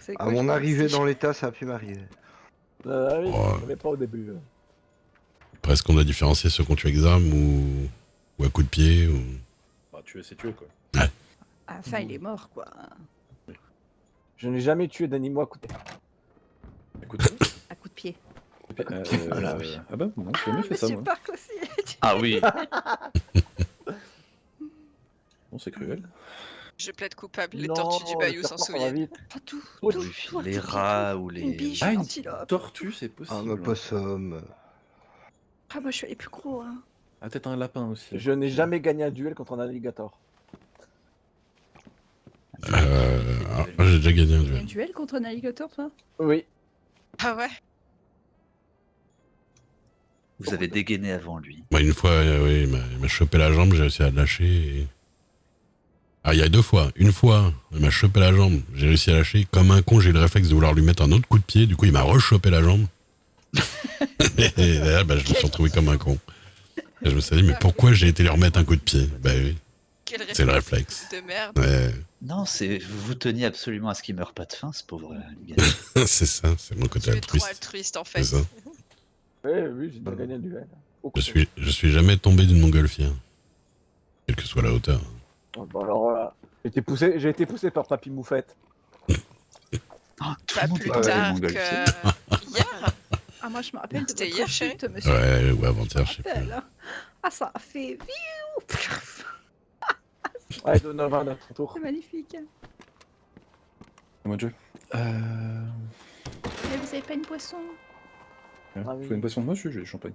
c'est À quoi, mon je arrivée pense. dans l'état, ça a pu m'arriver. Ah oui, Oh. je savais pas au début. Après, est-ce qu'on doit différencier ceux qu'on tue avec armes ou à coups de pied ou... Bah, tuer, c'est tuer, quoi. Ah, enfin, il est mort, quoi. Je n'ai jamais tué d'animaux à côté. Écoute, À coup de pied. voilà, oui. Ah bah, non, j'ai jamais fait ça, Monsieur moi. Park aussi. Ah oui. Non, c'est cruel. Je plaide coupable, les Non, tortues du le bayou serpent, s'en ça va souviennent. vite. Pas tout. Oui, tout, Les tout, rats ou Une les... biche, Ah, une une antilope. tortue, c'est possible. Un opossum. Ah, moi, je suis les plus gros, hein. Ah, peut-être un lapin aussi. Je n'ai jamais gagné un duel contre un alligator. Moi, j'ai déjà gagné un Il y a un duel. duel contre un alligator, toi? Oui. Ah ouais? Vous avez dégainé avant lui. Moi, une fois, oui, il m'a chopé la jambe, j'ai réussi à le lâcher. Ah, il y a 2 fois. Une fois, il m'a chopé la jambe, j'ai réussi à lâcher. Comme un con, j'ai eu le réflexe de vouloir lui mettre un autre coup de pied. Du coup, il m'a rechopé la jambe. Et là, bah, je me suis retrouvé comme un con. Et je me suis dit, mais pourquoi j'ai été lui remettre un coup de pied? Bah oui, Quel c'est le réflexe. de merde. Ouais, Non, c'est vous teniez absolument à ce qu'il meure pas de faim, ce pauvre gars. c'est ça, c'est mon côté Tu es trop altruiste. altruiste en C'est fait. ça. Oui, j'ai déjà gagné un duel. Au Je suis jamais tombé d'une montgolfière. Quelle que soit la hauteur. Oh, bah alors là, j'ai été poussé par Papy Moufette. Oh, tout Pas le monde plus est tombé tard montgolfier. que hier. Ah, moi, je me rappelle de C'était votre hier, chute, chérie monsieur. Ouais, ou Je avant-hier, me je sais plus. rappelle, hein. Ah, ça a fait... Ouais, Donovan à ton tour. C'est magnifique. Moi, Dieu. Mais vous avez pas une poisson? Ah oui. Faut une boisson de moi, j'ai du champagne.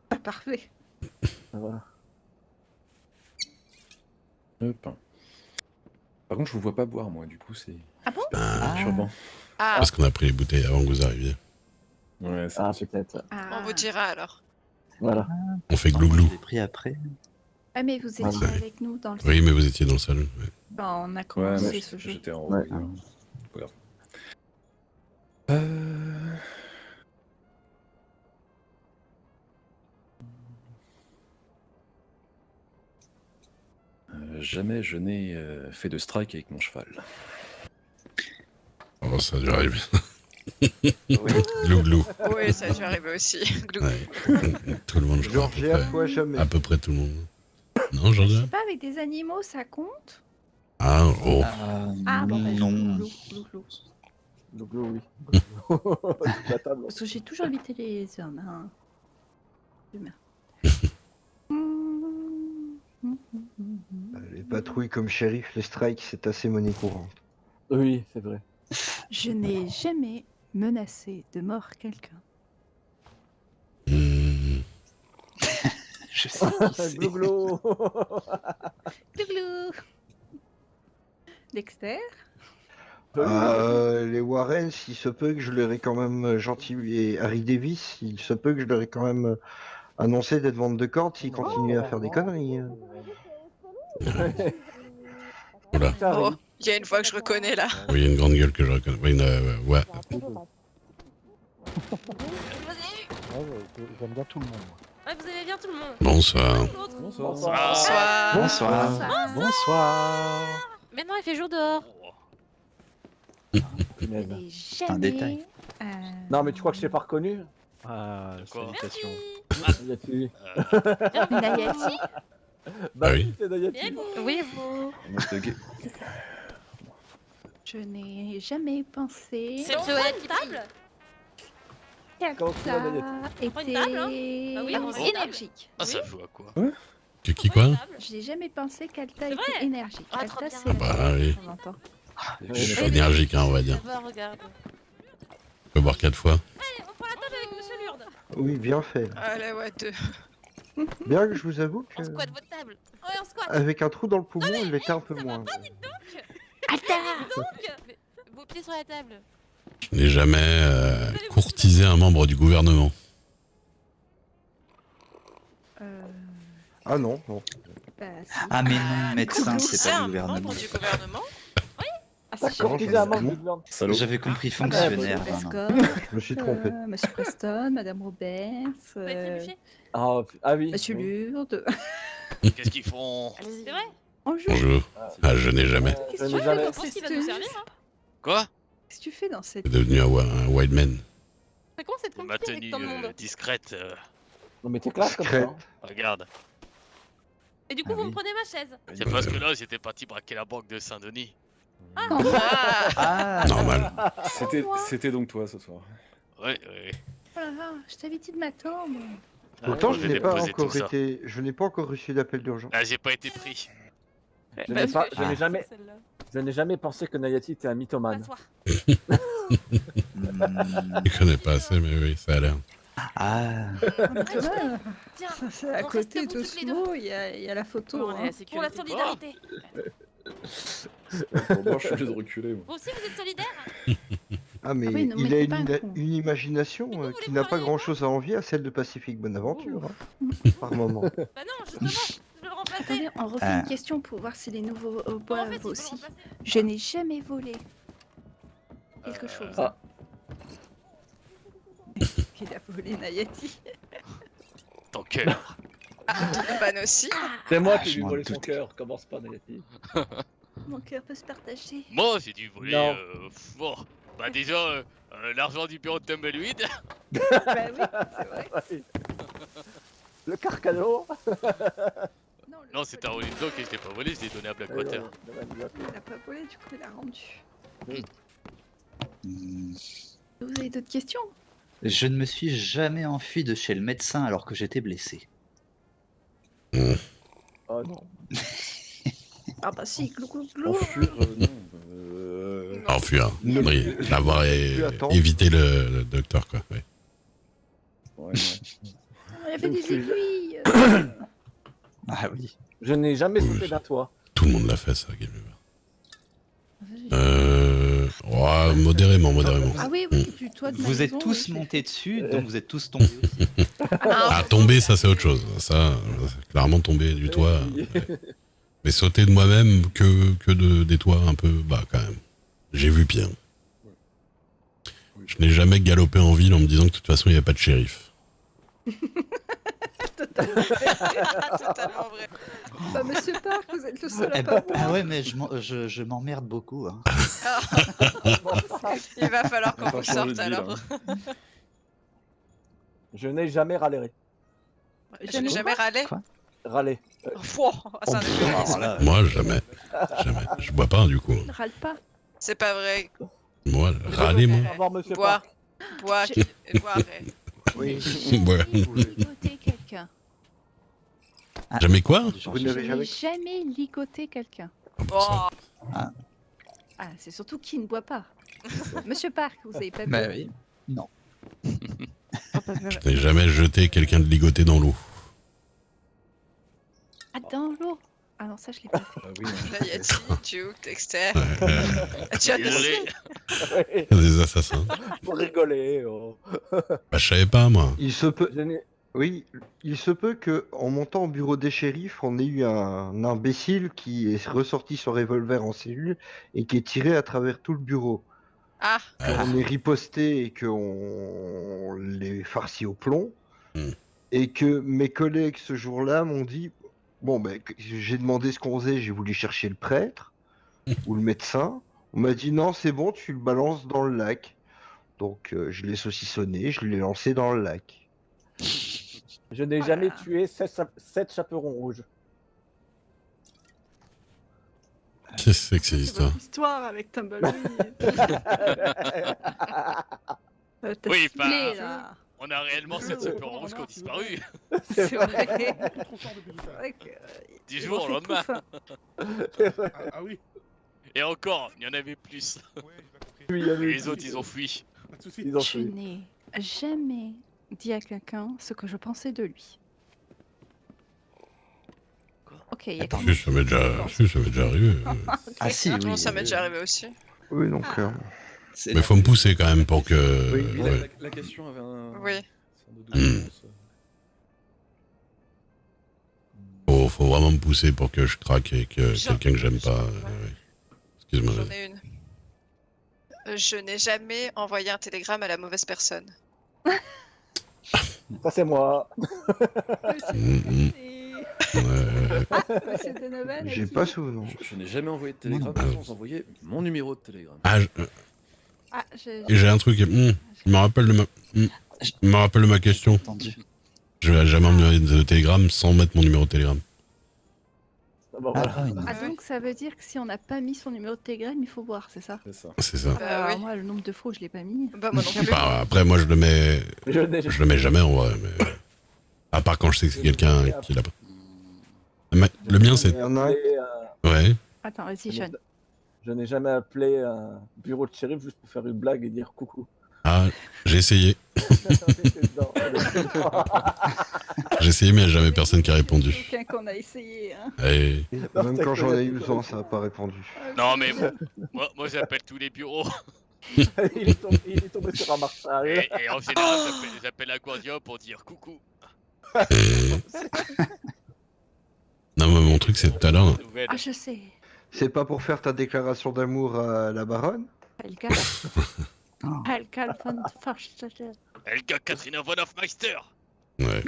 Ah, parfait. Voilà. Hop. Par contre, je vous vois pas boire, moi, du coup, c'est. Ah bon? C'est perturbant. Ah, Parce qu'on a pris les bouteilles avant que vous arriviez. Ouais, c'est Ah, possible. peut-être. Ah. on vous dira alors. Voilà. On fait Moi, glouglou. je l'ai pris après. Ah, mais vous étiez Ah, oui. avec nous dans le... Oui, mais vous étiez dans le salon. Ouais. Quand on a Ouais, commencé mais ce jeu. j'étais en Ouais. haut. Pas grave. Jamais je n'ai fait de strike avec mon cheval. Oh, ça a dû arriver. Oui, Glouglou. oui, ça a dû arriver aussi. Glou. Ouais. Tout le monde, je crois. Georgia, toi jamais. À peu près tout le monde. Non, Je Georgia? sais pas, avec des animaux, ça compte? Ah, oh. Ah, bon, bah, non. glou, glou, glou. Le glou, oui. Toute la table. Parce que j'ai toujours évité les hommes, hein. Humains. Les patrouilles comme shérif, les strikes, c'est assez monnaie courante. Oui, c'est vrai. Je n'ai jamais menacé de mort quelqu'un. Hmm. Je sais qui c'est. Glou, glou. Glou. Dexter? Les Warren, il se peut que je leur ai quand même gentil, et Harry Davis, il se peut que je leur ai quand même annoncé d'être vente de cordes s'ils continuaient à faire des conneries. Oula. Oh, il y a une voix que je reconnais là. Oui, il y a une grande gueule que je reconnais. Oui, ouais. J'aime bien tout le monde. Ouais, vous aimez bien tout le monde. Bonsoir. L'autre. Bonsoir. Bonsoir. Bonsoir. Bonsoir. Maintenant, il fait jour dehors. Je Punaise. n'ai un jamais... détail. Non, mais tu crois que je t'ai pas reconnu? Ah, Quoi salutations. Yati. Nayati? Bah Ah oui. oui, c'est Nayati. Et vous? Oui, vous. Moi, je te gai- Je n'ai jamais pensé C'est le table. Comment tu vas, Nayati? qu'Alta Une table, hein était Ah oui, on va énergique. Ah, ça joue à quoi? Qui quoi? Je n'ai jamais pensé qu'Alta C'est était vrai. énergique. Ah, Alta, trop bien. c'est la Bah oui. on entend. Je suis énergique, hein, on va dire. D'abord, regarde. Je peux boire 4 fois. Allez, on prend la table avec Monsieur Lourde. Oui, bien fait. Allez, ouais, deux. Bien que je vous avoue que, On squatte votre table. Ouais, on squatte. avec un trou dans le poumon, il l'était un peu ça va moins. Alta! Donc, vos pieds sur la table. Je n'ai jamais courtisé un membre du gouvernement. Ah non, non. Bah, si. Ah mais non, médecin, c'est C'est pas un le gouvernement. membre du gouvernement. Ah, si, D'accord, j'ai Qui fait a un ça. membre du gouvernement? Salaud. J'avais compris Monsieur fonctionnaire. non. Prescott, Je me suis trompé. Monsieur Preston, Madame Roberts, Vous avez trébuché. Ah oui. Monsieur Lourde. Qu'est-ce qu'ils font? C'est vrai. Bonjour. Bonjour. Ah, je n'ai jamais. Je n'ai jamais. Je pense qu'il va nous servir. Hein. Quoi? Qu'est-ce que tu fais dans cette... C'est devenu un wild man. C'est con, c'est Et ma compliqué avec tenue tant de monde. discrète. Non mais t'es classe comme ça. Discrète. Hein. Regarde. Et du coup, Ah vous oui. me prenez ma chaise. C'est parce que là, j'étais parti braquer la banque de Saint-Denis. Ah, Ah, Normal. C'était donc toi ce soir. Ouais, ouais. Oh là là, je t'avais dit de m'attendre. Pourtant, je je vais n'ai pas déposer encore tout ça. été, je n'ai pas encore reçu d'appel d'urgence. Ah, j'ai pas été pris. Je n'ai pas- je n'ai Ah. jamais, Celle-là. je n'ai jamais pensé que Nayati était un mythomane. M'asseoir. Je connais pas assez, mais oui, ça a l'air. Ah, Thomas, Tiens, ça, c'est à on côté reste de debout toutes les deux. Osmo, il y a la photo. Pour hein. la sécurité. Pour la solidarité. Pour moi, je suis obligé de reculer. Moi. Vous aussi, vous êtes solidaires? Ah mais Ah oui, non, mais il t'es a pas un con. une imagination Mais vous qui voulez n'a pas parler, grand-chose à envier à celle de Pacifique Bonaventure, hein, par moment. Bah non, justement, je vais le remplacer. Attendez, on refait Ah. une question pour voir si les nouveaux Bon, en boivent fait, il faut le aussi. remplacer. Je n'ai jamais volé quelque chose. Ah. Il a volé Nayati. Ton cœur. Ban aussi. C'est moi Ah, qui je lui ai m'en volé son doutais. cœur, commence pas Nayati. Mon cœur peut se partager. Moi, j'ai dû voler. Non. Bon, bah déjà, l'argent du bureau de Tumbleweed. Bah oui, c'est vrai. Le carcano. Non, c'était un Rolling Dog et je l'ai pas volé, je l'ai donné à Blackwater. Il a pas volé, du coup il a rendu. hmm. Vous avez d'autres questions? Je ne me suis jamais enfui de chez le médecin alors que j'étais blessé. Oh non. Ah bah si, glou glou glou. Enfuir, non. Enfuir. Ne- Oui, d'avoir Tu attends. évité le docteur, quoi. Ouais. Ouais, non. Il y avait des aiguilles. Ah oui. Je n'ai jamais Oui, sauté je- d'un toit. Tout le monde l'a fait, ça, Game Over. Modérément. Ah oui, oui, du toit de ma Vous êtes maison, tous oui, montés dessus, donc vous êtes tous tombés aussi. Ah, tomber, ça, c'est autre chose. Ça, clairement, tomber du toit. Oui. Mais sauter de moi-même que des toits un peu bas, quand même. J'ai vu pire. Je n'ai jamais galopé en ville en me disant que de toute façon, il n'y a pas de shérif. Totalement vrai. Bah monsieur Park, vous êtes le seul Eh à ben, pas ah ouais, mais je m'emmerde beaucoup. Hein. Il va falloir qu'on On va vous changer sorte de ville, alors. Je n'ai jamais râlé. Je n'ai jamais râlé. Quoi Râlé. Wow, c'est un euphémisme. Alors là, Moi, jamais. Jamais. Je bois pas, du coup. Ne râle pas. C'est pas vrai. Moi, râler, moi. Au revoir, monsieur Bois. Park. Bois, bois, arrête. Oui. Ouais. Ligoter quelqu'un. Jamais quoi? Vous Je n'avez n'ai jamais. jamais ligoté quelqu'un. Oh, Ah, c'est surtout qui ne boit pas. Monsieur Park, vous avez pas bu. bah oui. Oh, pas vrai. Je n'ai jamais jeté quelqu'un de ligoté dans l'eau. Ah, dans l'eau. Ah non, ça je l'ai pas fait. Ah oui, non. Nayati, Duke, Dexter. Ouais, Tu as Désolé. des assassins. Pour rigoler. Oh. Bah, je savais pas, moi. Il se peut. Je n'ai- Oui, il se peut que en montant au bureau des shérifs, on ait eu un imbécile qui est ressorti son revolver en cellule et qui est tiré à travers tout le bureau. Ah, On est riposté et qu'on les farci au plomb. Hmm. Et que mes collègues ce jour-là m'ont dit bon, ben, j'ai demandé ce qu'on faisait, j'ai voulu chercher le prêtre ou le médecin. On m'a dit non, c'est bon, tu le balances dans le lac. Donc je l'ai saucissonné, je l'ai lancé dans le lac. Je n'ai jamais tué 7 chaperons rouges. Qu'est-ce que c'est que ces histoires? Histoire avec Tumbleweed. T'as Oui, ciblé, bah, là. On a réellement 7 super rouges qui ont disparu. C'est vrai. Trop fort depuis tout à C'est l'heure. vrai que, 10 ils jours ont au fait lendemain. pouf, hein. Ah oui, Et encore, il y en avait plus. ouais, j'ai pas compris. Oui, il y Et avait- les autres, ils ont fui. Pas de soucis. Ils ont Je fui. n'ai jamais dit à quelqu'un ce que je pensais de lui. Ok, il y a Attends. Si, ça m'est déjà arrivé. Ah si, oui. bon, ça m'est déjà arrivé aussi. Oui, donc. C'est- Mais faut me pousser quand même pour que. Oui, Mais ouais. la question avait un. Oui. un de double sens. Faut vraiment me pousser pour que je craque et que Genre- quelqu'un que j'aime pas. Ouais. Excuse-moi. J'en ai une. Je n'ai jamais envoyé un télégramme à la mauvaise personne. Ça, c'est moi. Monsieur Donovan a J'ai dit- pas souvenir. Je n'ai jamais envoyé de télégramme, Ah. sans envoyer mon numéro de télégramme. Ah, Ah, Et j'ai un truc. Je me rappelle de ma question. Entendu. Je vais jamais envoyer de télégramme sans mettre mon numéro de télégramme. Ah, bah, voilà. Ah, donc ça veut dire que si on n'a pas mis son numéro de télégramme, il faut voir, c'est ça? C'est ça. C'est ça. Bah oui. Moi, le nombre de fois où je l'ai pas mis. Bah moi non plus. Bah, après, moi, je le mets jamais en vrai. Mais... À part quand je sais que c'est quelqu'un qui l'a pas. Le mien, c'est. Il y en a un. Ouais. Attends, vas-y, Sean. Je n'ai jamais appelé un bureau de shérif juste pour faire une blague et dire coucou. Ah, j'ai essayé. J'ai essayé, mais il n'y a jamais personne qui a répondu. Quelqu'un qu'on a essayé, hein. Et... Même quand j'en ai eu besoin, ça n'a pas répondu. Non, mais moi j'appelle tous les bureaux. il est tombé sur un marshal. Et en général, j'appelle la Guardia pour dire coucou. Non, mais mon truc, c'est tout à l'heure. Nouvelle. Ah, je sais. C'est pas pour faire ta déclaration d'amour à la baronne? Helga. Helga von Forstadter. Helga Katrina von Hofmeister. Ouais.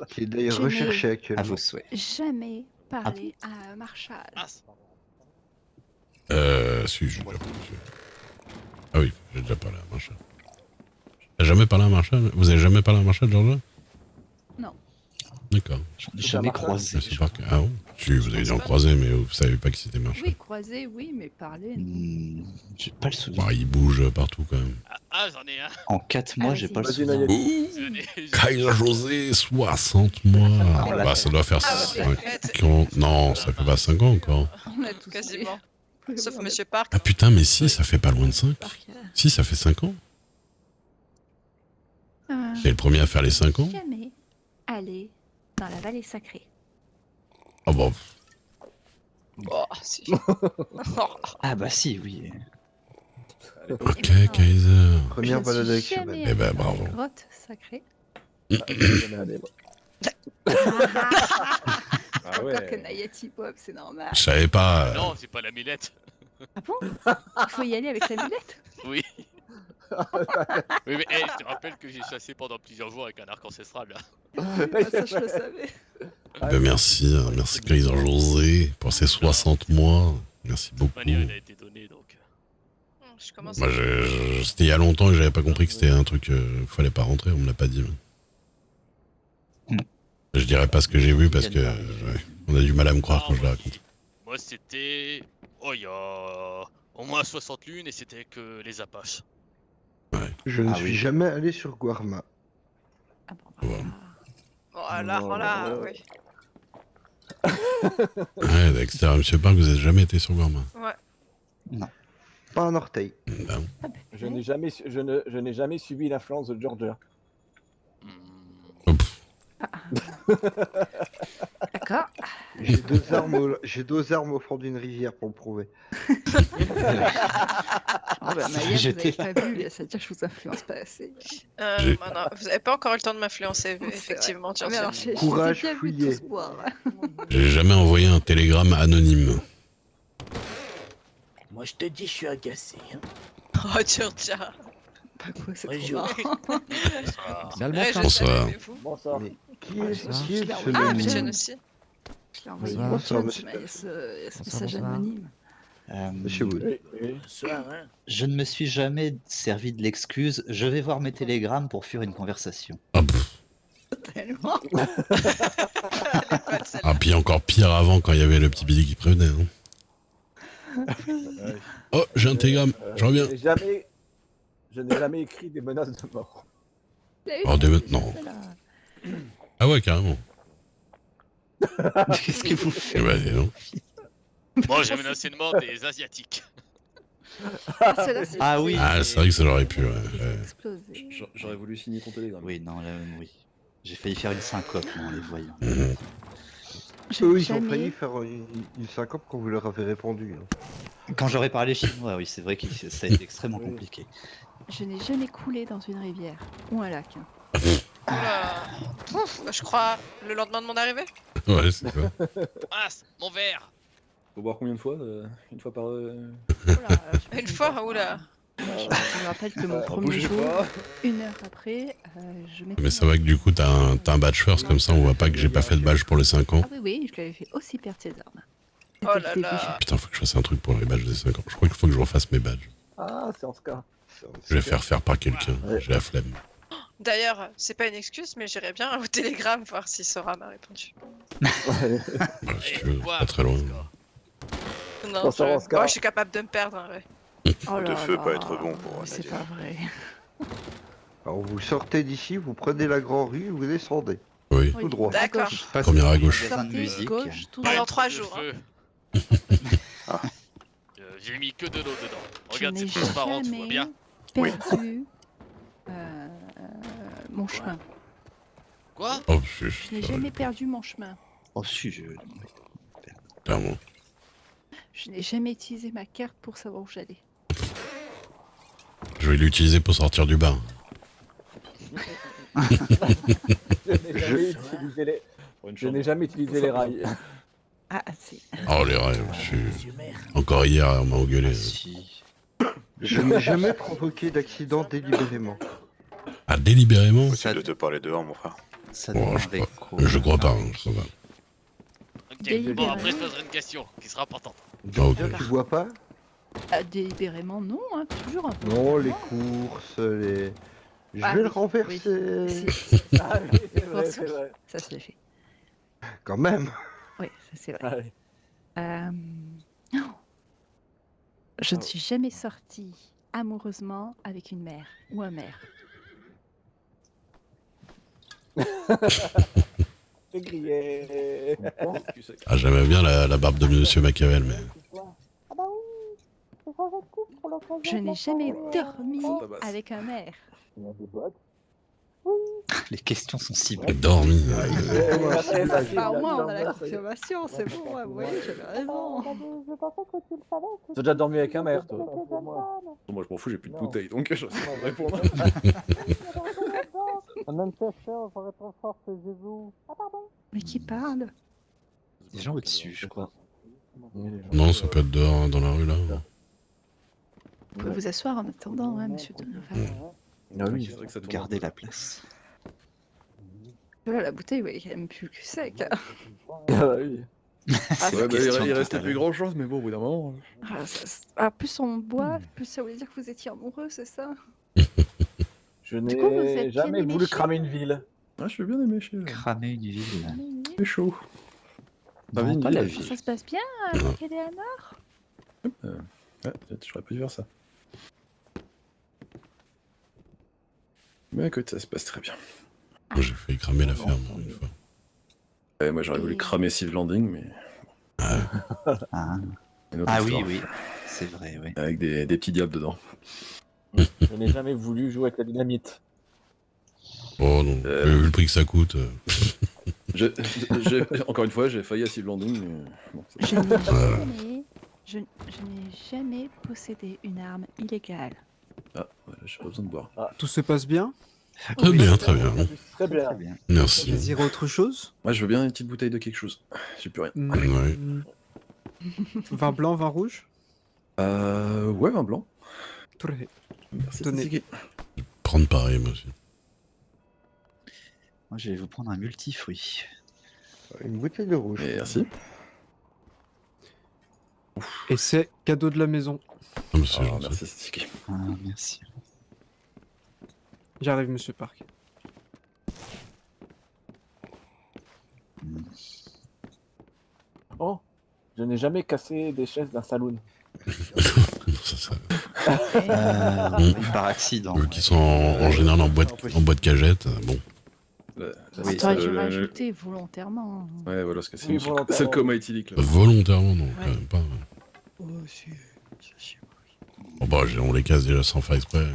Qui est d'ailleurs J'ai recherché À actuellement. vos souhaits. Jamais parlé à un Marshall. Ah, Si, j'ai déjà parlé. Ah oui, j'ai déjà parlé à Marshall. T'as jamais parlé à Marshall? Vous avez jamais parlé à Marshall, Georgia? Non. D'accord. J'en ai jamais croisé. Je sais pas que... Ah bon? Si, vous avez dû en croiser, mais vous savez pas que c'était Marshall. Oui, croisé, oui, mais parler. non. J'ai pas le souvenir. Bah, il bouge partout quand même. j'en ai un. En 4 mois, j'ai Vas-y. pas le Vas-y, souvenir. Nayeli. Kaiser José, 60 mois. Bah, ça doit faire Ah, 5 ans. Non, ça fait pas 5 ans encore. On a tous Quasiment. fait. Sauf Monsieur Park. Ah putain, mais si, ça fait pas loin de 5. Park. Si, ça fait 5 ans. Euh, T'es le premier à faire les 5 ans. Jamais aller dans la vallée sacrée. Ah bon. Oh, si. Ah bah si, oui. Ok, Kaiser. Première Je ne balade suis avec jamais cheval. Eh ben, allée dans bravo. la grotte sacrée. Jamais allé, moi. Ah Encore que ouais. Nayati Pop, c'est normal. Je savais pas. Non, c'est pas la Millette. Ah bon? Il faut y aller avec la mulette? Oui. Oui, mais hey, je te rappelle que j'ai chassé pendant plusieurs jours avec un arc ancestral là. Ah, ça, je le savais. Merci, hein, merci Kaiser José pour ces 60 mois. Merci De beaucoup. toute manière, il a été donné donc. Je commence Moi, c'était il y a longtemps que j'avais pas compris que c'était un truc. Fallait pas rentrer, on me l'a pas dit. Je dirais pas ce que j'ai vu parce que ouais, on a du mal à me croire quand je le raconte. Moi, c'était. Oh, il y a au moins 60 lunes et c'était que les Apaches. Je ne Ah suis oui. jamais allé sur Guarma. Ah bon, Ouais. Voilà, voilà, oui. Ouais, Dexter, Monsieur Park, vous avez jamais été sur Gorma? Ouais. Pas un orteil. Ben, Je n'ai jamais subi l'influence de Georgia. Hmm. oh, pff, D'accord. J'ai deux armes au fond d'une rivière pour le prouver. Oh, bah, Maya, vous J'étais avez pas vu, ça veut dire que je vous influence pas assez. J'ai- Non, vous avez pas encore eu le temps de m'influencer, effectivement. Ah, mais alors, je Courage, vous ai bien vu fouillez. tous boire. j'ai jamais envoyé un télégramme anonyme. Moi, je te dis, je suis agacé. Hein. Oh, Georgia. Pas quoi, c'est Ouais, trop je- marrant. Finalement, Ouais, je Bonsoir. savais, mais vous Bonsoir. Mais qui est Bonsoir. qui est Je l'ai ce envoyé. Ah, même- mais John aussi. Je l'ai envoyé Bonsoir. à John, Monsieur. mais il y a ce Bonsoir, message bonsoir. anonyme. Monsieur Wood. Oui, oui. Bonsoir, hein. Je ne me suis jamais servi de l'excuse. Je vais voir mes télégrammes pour fuir une conversation. Ah, pff. Tellement. Elle est pas de celle-là. Ah, puis encore pire avant quand il y avait le petit Billy qui prévenait. Hein. Oh, j'ai un télégramme, je reviens. Je n'ai jamais écrit des menaces de mort. Oh, non. Ah ouais, carrément. Qu'est-ce que vous Eh faites? ben, dis donc. Moi, j'ai menacé de mort des Asiatiques. Ah oui. Ah, c'est vrai que ça l'aurait pu, ouais. Explosé. J'aurais voulu signer ton télégramme. Oui, non, là, oui. J'ai failli faire une syncope en les voyant. Mhm. Je Eux, n'ai ils ont jamais- failli faire une syncope quand vous leur avez répondu. hein. Quand j'aurais parlé chinois, oui, c'est vrai que ça a été extrêmement compliqué. Je n'ai jamais coulé dans une rivière ou un lac. Hein. Oula. Ouf, bah, je crois le lendemain de mon arrivée. Ouais, c'est ça. Ah, mon verre. Faut boire combien de fois Une fois par. Une fois, oula. Je me rappelle que mon premier bougez jour, pas. une heure après, je m'étais... Mais c'est vrai que du coup, t'as un badge first, comme ça on voit pas que j'ai pas fait de badge pour les 5 ans. Ah oui, oui, je l'avais fait aussi perdre ses armes. Oh là là. Putain, faut que je fasse un truc pour les badges des 5 ans. Je crois qu'il faut que je refasse mes badges. Ah, c'est en ce cas. Je vais faire par quelqu'un. Ouais. J'ai la flemme. D'ailleurs, c'est pas une excuse, mais j'irai bien au télégramme voir si Sora m'a répondu. Bah, si tu veux, c'est pas très loin. Non, Bon, ça va, Oscar. moi, je suis capable de me perdre. Hein, ouais. Oh De là feu là, pas être bon pour C'est Nadia. pas vrai. Alors vous sortez d'ici, vous prenez la grande rue, vous descendez. Oui. Tout droit. D'accord. Première à gauche. Magasin de Sortez, musique. gauche, tout Pendant droit. 3 jours. Hein. J'ai mis que de l'eau dedans. Je Regarde, n'ai c'est transparent, tu vois jamais bien. perdu mon chemin. Quoi? Oh, Je n'ai jamais perdu mon chemin. Oh, si, clairement. Je n'ai jamais utilisé ma carte pour savoir où j'allais. Je vais l'utiliser pour sortir du bain. Je n'ai jamais utilisé les rails. Ah, c'est. Oh, les rêves. Encore hier, on m'a engueulé. Je n'ai jamais provoqué d'accident délibérément. Ah, délibérément? Possible de te parler dehors, mon frère. Bon, je crois pas. Je crois pas. Ok, bon, après, je poserai une question qui sera importante. Ok. Tu vois pas? Délibérément, non, hein, toujours un peu. Non, les courses, les... Je Ah vais oui, le renverser. Si. Ah oui, c'est vrai, c'est vrai. Ça se l'est fait. Quand même. Oui, ça c'est vrai. Ah oui. Non. Je ne suis jamais sortie amoureusement avec une mère ou un maire. C'est grillé. Ah, j'aimais bien la barbe de Monsieur Machiavel, mais... Je n'ai jamais dormi avec un maire. Les questions sont ciblées. J'ai dormi. Bah, au moins, on a la confirmation, c'est bon, ouais, vous voyez, j'avais raison. T'as déjà dormi avec un maire, toi? Moi, je m'en fous, j'ai plus de bouteille, donc je sais pas répondre. Mais qui parle? Des gens au-dessus, je crois. Non, ça peut être dehors, dans la rue, là. Vous pouvez vous asseoir en attendant, hein, monsieur Donovan. Ah oui, C'est vrai que ça tourne Gardez un peu. la place. Voilà, la bouteille, oui, elle aime plus que sec. Hein. Ah oui. Ah, Ouais, bah, question il tout restait à plus l'heure. grand chose, mais bon, au bout d'un moment. plus on boit, plus ça voulait dire que vous étiez amoureux, c'est ça? Je Du coup, vous êtes n'ai bien jamais aimé voulu chez- cramer une ville. Ah, je suis bien aimé chez eux. Cramer une ville. C'est chaud. Non, Vini, pas la là. vie. Ça se passe bien avec Eleanor? Ouais, peut-être j'aurais pas dû faire ça. Mais écoute, ça se passe très bien. Moi, j'ai failli cramer la ferme, une fois. Ouais, moi, j'aurais voulu cramer Steve Landing, mais. Ah, une autre ah oui, histoire. oui. C'est vrai, oui. Avec des petits diables dedans. Je n'ai jamais voulu jouer avec la dynamite. Oh non, vu le prix que ça coûte. Encore une fois, j'ai failli à Steve Landing, mais. Bon, c'est- Je n'ai jamais possédé une arme illégale. Ah, voilà, j'ai pas besoin de boire. Tout se passe bien? Très bien, très bien. Très bien. Très bien. Merci. Désirez autre chose? Moi, je veux bien une petite bouteille de quelque chose. J'ai plus rien. Ouais. Vin blanc, vin rouge? Ouais, vin blanc. Très bien. Merci, Tenez. Tsuki. Prendre pareil, moi aussi. Moi, je vais vous prendre un multifruit. Une bouteille de rouge. Merci. Et c'est cadeau de la maison. Ah, mais c'est Ah, gentil. merci, Tsuki. Ah, merci. J'arrive, monsieur Park. Oh, je n'ai jamais cassé des chaises d'un saloon. Par accident. Eux qui sont en général en boîte cagette, bon. Oui, T'aurais dû le- rajouter volontairement. Ouais, voilà, parce que c'est Oui, c'est volontairement. le coma éthylique, là. Volontairement, non, quand Ouais. même pas. Bon, bah, on les casse déjà sans faire exprès.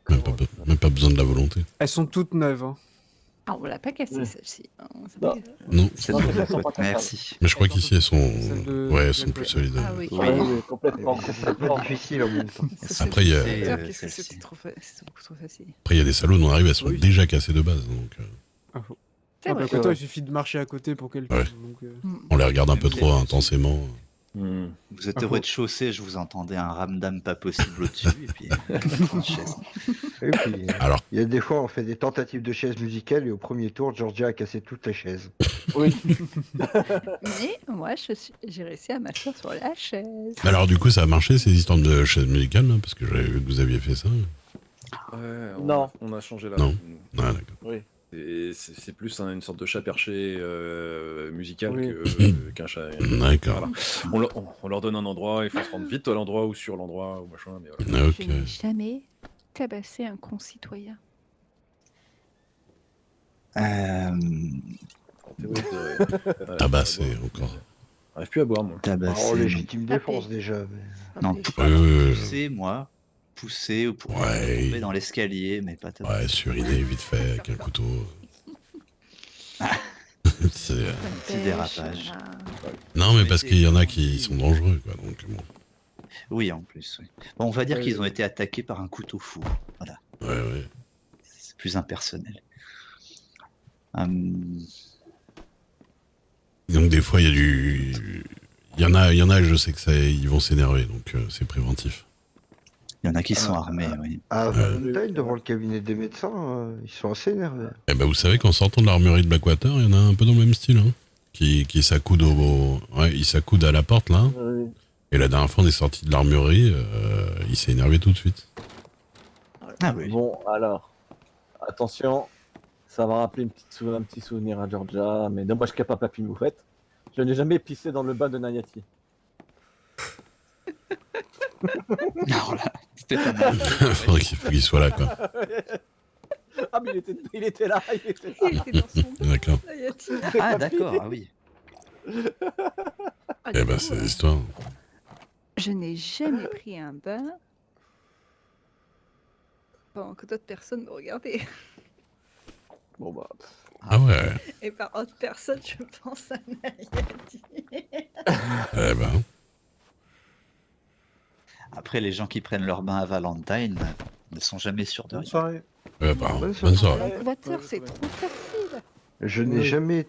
Même pas besoin de la volonté. Elles sont toutes neuves. Hein. Ah, on l'a pas cassée Oui. celle-ci. hein, ça Non. fait- Non, C'est Non, bon. elles sont pas Merci. mais je crois qu'ici elles sont. Celle de- Ouais, elles sont plus solides. Ah oui. Oui, oui, complètement. C'est pas difficile en même temps. Après, il y a- Et, Qu'est-ce que celle-ci. c'était c'est beaucoup trop facile. Après, il y a des salons où on arrive, elles sont Oui. déjà cassées de base. Donc, C'est Ah, vrai. bah, c'est toi, vrai. il suffit de marcher à côté pour qu'elles Ouais. tombent, donc, on les regarde un peu trop intensément. Hmm. Vous êtes au rez-de-chaussée, je vous entendais un ramdam pas possible au-dessus, et puis une chaise. Et puis, Alors, il y a des fois, on fait des tentatives de chaises musicales et au premier tour, Georgia a cassé toutes les chaises. Oui. Mais moi, j'ai réussi à m'asseoir sur la chaise. Mais alors, du coup, ça a marché ces histoires de chaise musicale, là, parce que j'avais vu que vous aviez fait ça. Ouais, Non. On a changé là. Non. Ah, d'accord. Oui. C'est plus une sorte de chat perché musical Oui. qu'un chat. D'accord. Voilà. On leur donne un endroit, il faut se rendre vite à l'endroit ou sur l'endroit ou machin. Mais voilà. Ah, ok. Je n'ai jamais tabassé un concitoyen. En théorie, ouais. Tabassé encore. J'arrive plus à boire, moi. Tabassé, Oh, non. légitime défense déjà. Mais... Non, Taper. pousser, moi. Pousser ou pour Ouais. tomber dans l'escalier, mais pas tabasser. Ouais, suriner vite fait avec un couteau. C'est, Ça Petit dérapage. Non, mais parce qu'il y en a qui sont dangereux, quoi. Donc, bon. Oui, en plus. Oui. Bon, on va dire qu'ils ont été attaqués par un couteau fou. Voilà. Ouais. C'est plus impersonnel. Donc, des fois, il y a du. Il y en a, je sais que ça, ils vont s'énerver, donc c'est préventif. Il y en a qui sont armés, oui. À Valentine, devant le cabinet des médecins, ils sont assez énervés. Eh ben, vous savez qu'en sortant de l'armurerie de Blackwater, il y en a un peu dans le même style, hein, qui s'accoudent ouais, ils s'accoudent à la porte, là. Oui. Et la dernière fois, on est sorti de l'armurerie, il s'est énervé tout de suite. Ah oui. Bon, alors, attention, ça va rappeler un petit souvenir à Georgia, mais dommage qu'il n'y a pas Papy Moufette. Je n'ai jamais pissé dans le bain de Nayati. Alors là, c'était pas mal. Faut qu'il soit là, quoi. Ah, mais il était là, il était là. Il était dans son D'accord. Ah, d'accord, ah oui. Eh ben, c'est l'histoire. Je n'ai jamais pris un bain pendant que d'autres personnes me regardaient. Bon, bah. Ah ouais. Et par autre personne, je pense à Nayati. Eh ben. Après, les gens qui prennent leur bain à Valentine ne sont jamais sûrs de Bonne rien. soirée. Bonne soirée. L'équateur, c'est trop facile. Je n'ai jamais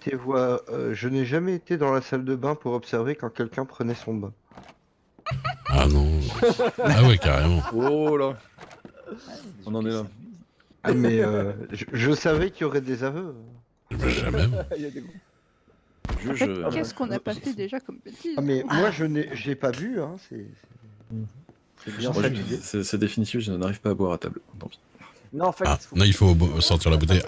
été dans la salle de bain pour observer quand quelqu'un prenait son bain. Ah non. Ah ouais, carrément. Oh là. On en est là. Ah, mais je savais qu'il y aurait des aveux. Jamais. Il y a des En fait, qu'est-ce qu'on n'a pas fait déjà comme bêtise? Ah, mais moi, j'ai pas bu, hein. C'est bien Moi, fatigué. c'est définitif, je n'arrive pas à boire à table. Tant pis. Non, en fait, Ah, non, il faut sortir la bouteille